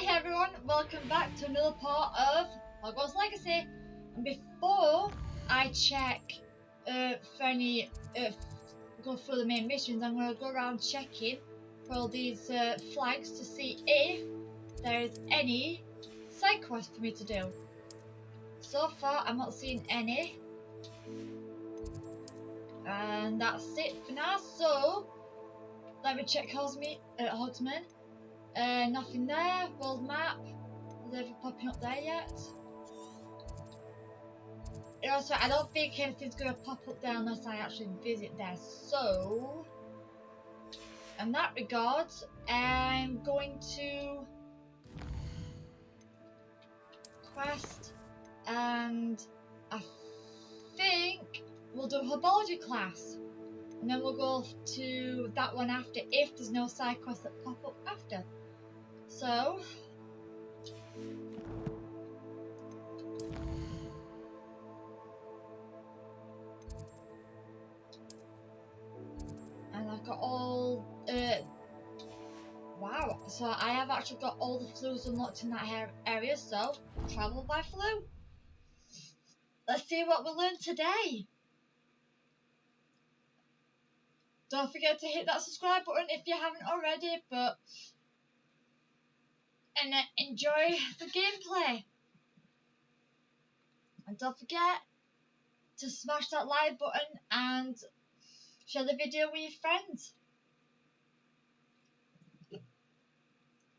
Hey everyone, welcome back to another part of Hogwarts Legacy. And before I check for any, go through the main missions, I'm going to go around checking for all these flags to see if there is any side quests for me to do. So far, I'm not seeing any. And that's it for now, so let me check Hogsmeade. Nothing there. World map. Is anything popping up there yet? Also, I don't think anything's going to pop up there unless I actually visit there. So, in that regard, I'm going to quest, and I think we'll do a Herbology class, and then we'll go to that one after if there's no side quests that pop up after. So, and I've got all, wow, so I have actually got all the flues unlocked in that area, so travel by flue. Let's see what we learn today. Don't forget to hit that subscribe button if you haven't already, and enjoy the gameplay. And don't forget to smash that like button and share the video with your friends.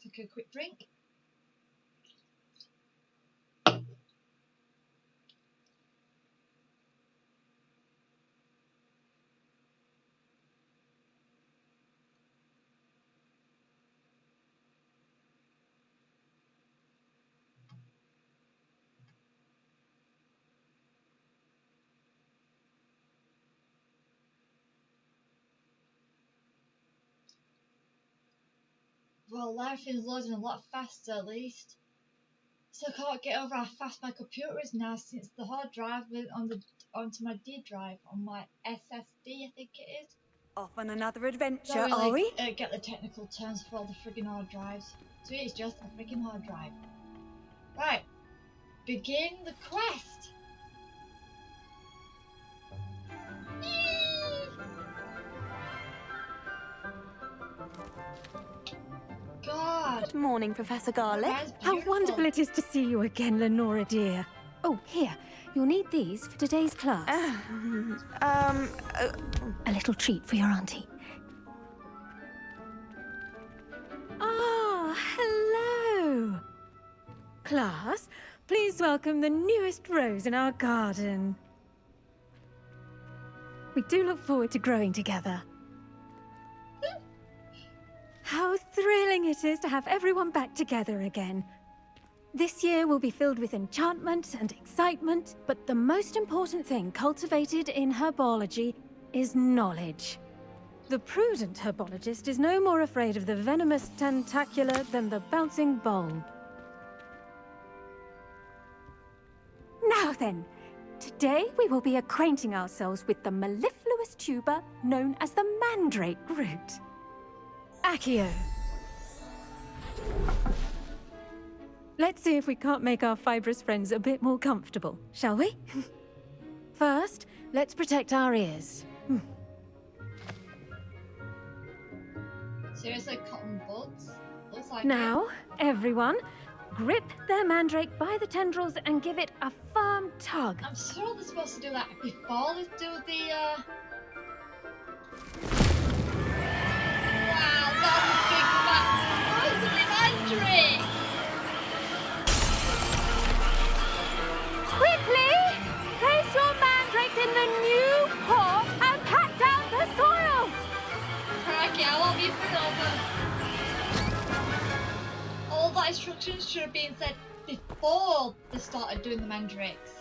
Take a quick drink. Well, everything's loading a lot faster at least. So I can't get over how fast my computer is now since the hard drive went onto my D drive on my SSD, I think it is. Off on another adventure, Don't really, are we? Get the technical terms for all the friggin' hard drives. So it's just a friggin' hard drive. Right, begin the quest. God. Good morning, Professor Garlick. How wonderful it is to see you again, Lenora dear. Oh, here, you'll need these for today's class. A little treat for your auntie. Ah, hello. Class, please welcome the newest rose in our garden. We do look forward to growing together. How thrilling it is to have everyone back together again. This year will be filled with enchantment and excitement, but the most important thing cultivated in herbology is knowledge. The prudent herbologist is no more afraid of the venomous tentacula than the bouncing bulb. Now then, today we will be acquainting ourselves with the mellifluous tuber known as the mandrake root. Accio. Let's see if we can't make our fibrous friends a bit more comfortable, shall we? First, let's protect our ears. Seriously, cotton buds? Looks like Now, everyone, grip their mandrake by the tendrils and give it a firm tug. I'm sure they're supposed to do that before they do the, Wow, that's a big fat poison mandrake! Quickly! Place your mandrakes in the new pot and pat down the soil! Crikey, I won't be over. All that instructions should have been said before they started doing the mandrakes.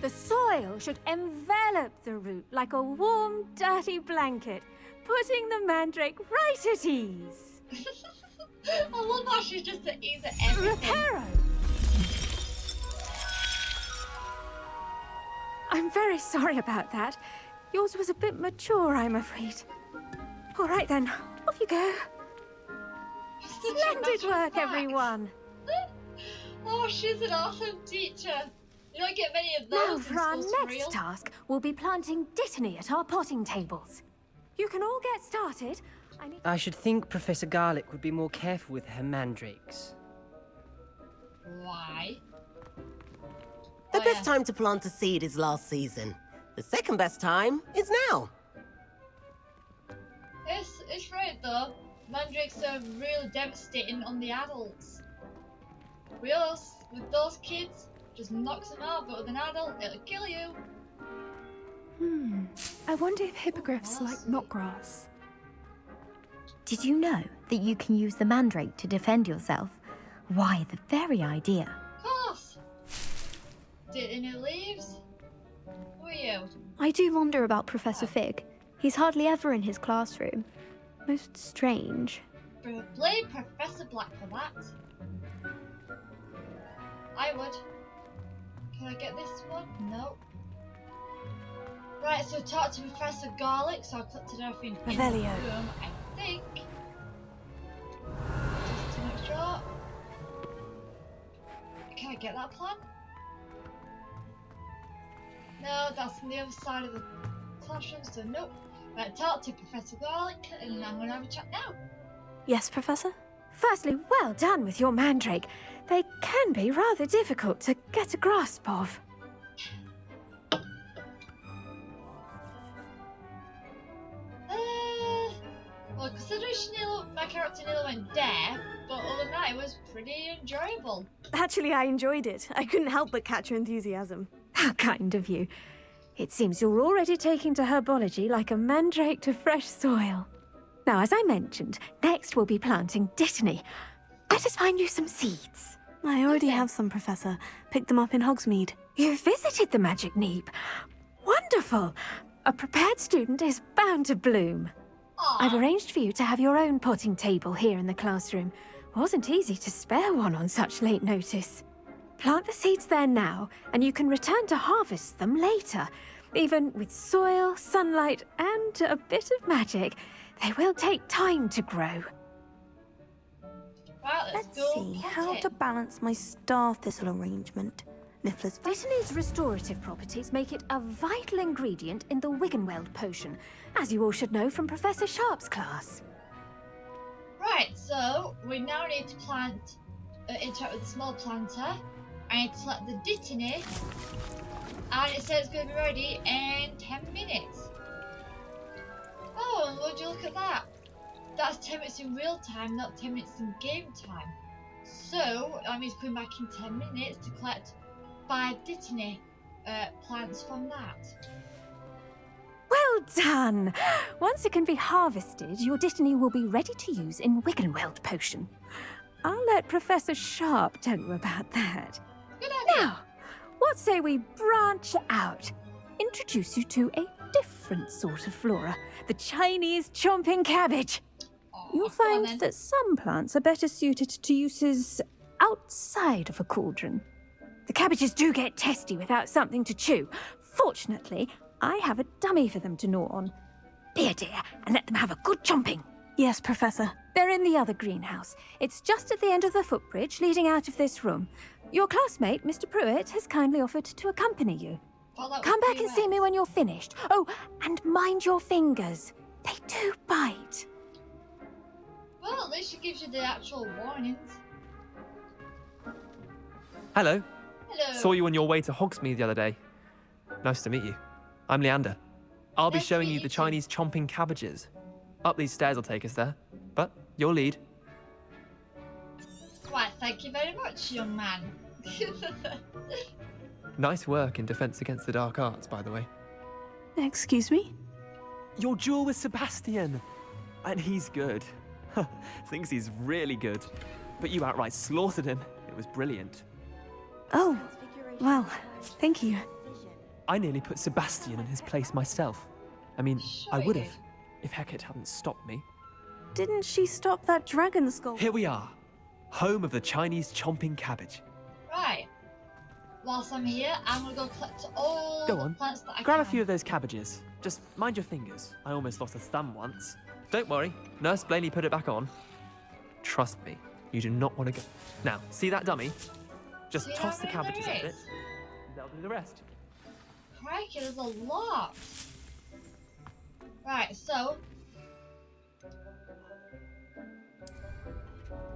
The soil should envelop the root like a warm, dirty blanket, putting the mandrake right at ease. I love how she's just at ease at everything. Reparo! I'm very sorry about that. Yours was a bit mature, I'm afraid. All right then, off you go. such a Splendid matter of work, fact. everyone. Oh, she's an awesome teacher. You don't get many of Now, those for in our schools for next real. task, we'll be planting dittany at our potting tables. You can all get started. I should think Professor Garlick would be more careful with her mandrakes. Why? The Oh, best yeah. time to plant a seed is last season. The second best time is now. It's right though. Mandrakes are really devastating on the adults. With those kids, just knocks them out, but with an adult, it'll kill you. I wonder if hippogriffs Oh, like sweet. knotgrass. Did you know that you can use the mandrake to defend yourself? Why, the very idea. Of course. Dittany leaves. Who are you? I do wonder about Professor Fig. He's hardly ever in his classroom. Most strange. Blame Professor Black for that. I would. Can I get this one? No. Right, so talk to Professor Garlick, so I collected everything in the Revelio. room, I think. Just to make sure. Can I get that plan? No, that's on the other side of the classroom, so nope. Right, talk to Professor Garlick, and I'm gonna have a chat now. Yes, Professor? Firstly, well done with your mandrake. They can be rather difficult to get a grasp of. Well, considering my character nearly went deaf, but other than that, it was pretty enjoyable. Actually, I enjoyed it. I couldn't help but catch your enthusiasm. How kind of you. It seems you're already taking to herbology like a mandrake to fresh soil. Now, as I mentioned, next we'll be planting dittany. Let us find you some seeds. I already Okay. have some, Professor. Picked them up in Hogsmeade. You visited the Magic Neep. Wonderful. A prepared student is bound to bloom. I've Aww. arranged for you to have your own potting table here in the classroom. Wasn't easy to spare one on such late notice. Plant the seeds there now, and you can return to harvest them later. Even with soil, sunlight, and a bit of magic, they will take time to grow. Right, Let's go see pot how it. to balance my star thistle arrangement. Niffler's Dittany's restorative properties make it a vital ingredient in the Wiggenweld potion, as you all should know from Professor Sharp's class. Right, so we now need to plant, interact with the small planter. I need to select the dittany, and it says it's going to be ready in 10 minutes. Oh, and would you look at that? That's 10 minutes in real time, not 10 minutes in game time. So, that means coming back in 10 minutes to collect 5 dittany plants from that. Well done! Once it can be harvested, your dittany will be ready to use in Wiggenweld potion. I'll let Professor Sharp tell you about that. Good idea. Now, what say we branch out? Introduce you to a different sort of flora, the Chinese chomping cabbage. Aw, You'll go on find then. that some plants are better suited to uses outside of a cauldron. The cabbages do get testy without something to chew. Fortunately, I have a dummy for them to gnaw on. Be a dear and let them have a good chomping. Yes, Professor. They're in the other greenhouse. It's just at the end of the footbridge leading out of this room. Your classmate, Mr. Pruitt, has kindly offered to accompany you. Thought that Come was back and see me US. when you're finished. Oh, and mind your fingers. They do bite. Well, at least it gives you the actual warnings. Hello. Hello. Saw you on your way to Hogsmeade the other day. Nice to meet you. I'm Leander. I'll be Nice to showing meet you you the too. Chinese chomping cabbages. Up these stairs will take us there. But you'll lead. Why, thank you very much, young man. Nice work in Defense Against the Dark Arts, by the way. Excuse me? Your duel with Sebastian! And he's good. Thinks he's really good. But you outright slaughtered him. It was brilliant. Oh, well, thank you. I nearly put Sebastian in his place myself. I mean, I Sure would you have, if Hecate hadn't stopped me. Didn't she stop that dragon skull? Here we are, home of the Chinese chomping cabbage. Right. Whilst I'm here, I'm gonna go collect all Go the on, plants that I grab can. a few of those cabbages. Just mind your fingers. I almost lost a thumb once. Don't worry, Nurse Blaney put it back on. Trust me, you do not want to go. Now, see that dummy? Just See how toss the many there cabbages at it. is? They'll do the rest. Crikey, there's a lot. Right, so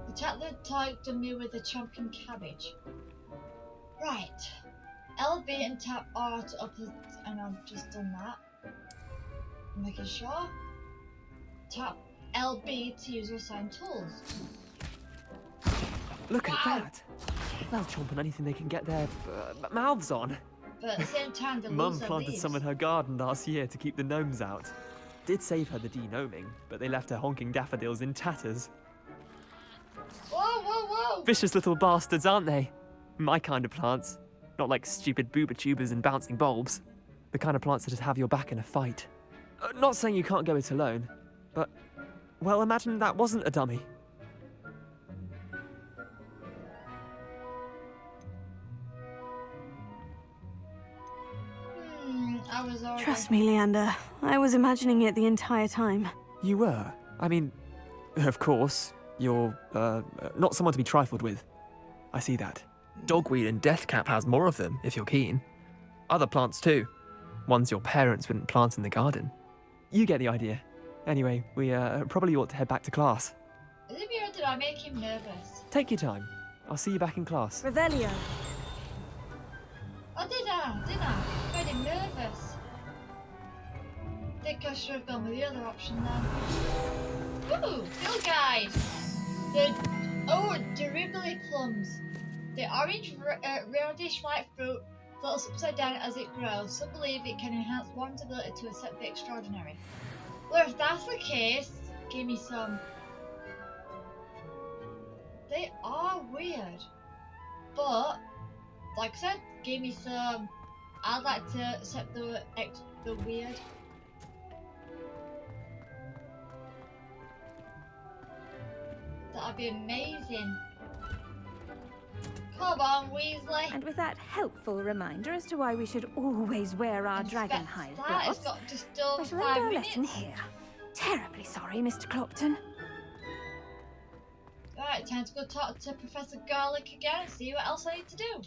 attack the target dummy with the chomping cabbage. Right. LB and tap R to up the, and I've just done that. Making sure. Tap LB to use your assigned tools. Look Wow. at that. They'll chomp on anything they can get their mouths on. But at the same time, they Mum lose their planted leaves. some in her garden last year to keep the gnomes out. Did save her the de-gnoming, but they left her honking daffodils in tatters. Whoa, whoa, whoa! Vicious little bastards, aren't they? My kind of plants. Not like stupid booba tubers and bouncing bulbs. The kind of plants that just have your back in a fight. Not saying you can't go it alone, but, well, imagine that wasn't a dummy. I was already... Trust me, Leander. I was imagining it the entire time. You were? I mean, of course, you're, not someone to be trifled with. I see that. Dogweed and deathcap has more of them, if you're keen. Other plants too. Ones your parents wouldn't plant in the garden. You get the idea. Anyway, we probably ought to head back to class. Is it me or did I make him nervous? Take your time. I'll see you back in class. Revelio. Oh, did I? Made him nervous. Think I should have gone with the other option then. Ooh, field guide! Durability plums. The orange roundish white fruit floats upside down as it grows. Some believe it can enhance one's ability to accept the extraordinary. Well, if that's the case, give me some. They are weird, but like I said, give me some. I'd like to accept the weird. That'd be amazing. Come on, Weasley. And with that helpful reminder as to why we should always wear our dragon hide That has gloves, got just over I shall end 5 our minutes. lesson here. Terribly sorry, Mr. Clopton. Right, time to go talk to Professor Garlic again and see what else I need to do.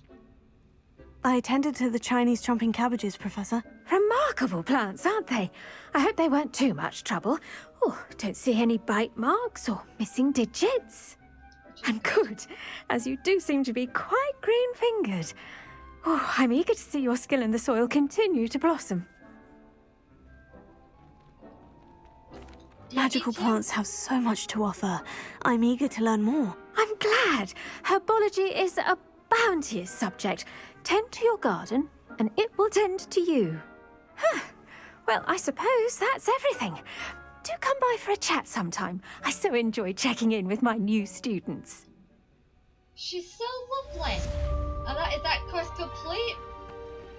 I tended to the Chinese chomping cabbages, Professor. Remarkable plants, aren't they? I hope they weren't too much trouble. Oh, don't see any bite marks or missing digits. And good, as you do seem to be quite green-fingered. Oh, I'm eager to see your skill in the soil continue to blossom. Magical plants have so much to offer. I'm eager to learn more. I'm glad. Herbology is a bounteous subject. Tend to your garden, and it will tend to you. Huh. Well, I suppose that's everything. Do come by for a chat sometime. I so enjoy checking in with my new students. She's so lovely. And that is that course complete.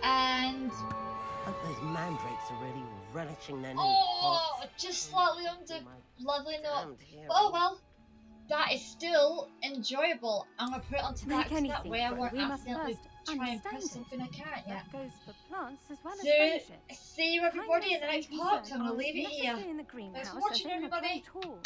And Hope those mandrakes are really relishing their new oh, pots. just slightly under lovely note. Damned hero. Oh well, that is still enjoyable. I'm gonna put it onto Make that, 'cause that anything way I grow, won't we must accidentally first try and understand press it. something I can't yet. That goes for plants as well as So, friendships. see you everybody in the Kindness next and part. concern I'm gonna are leave it as here. necessary in the greenhouse for watching, as in the everybody. great hall.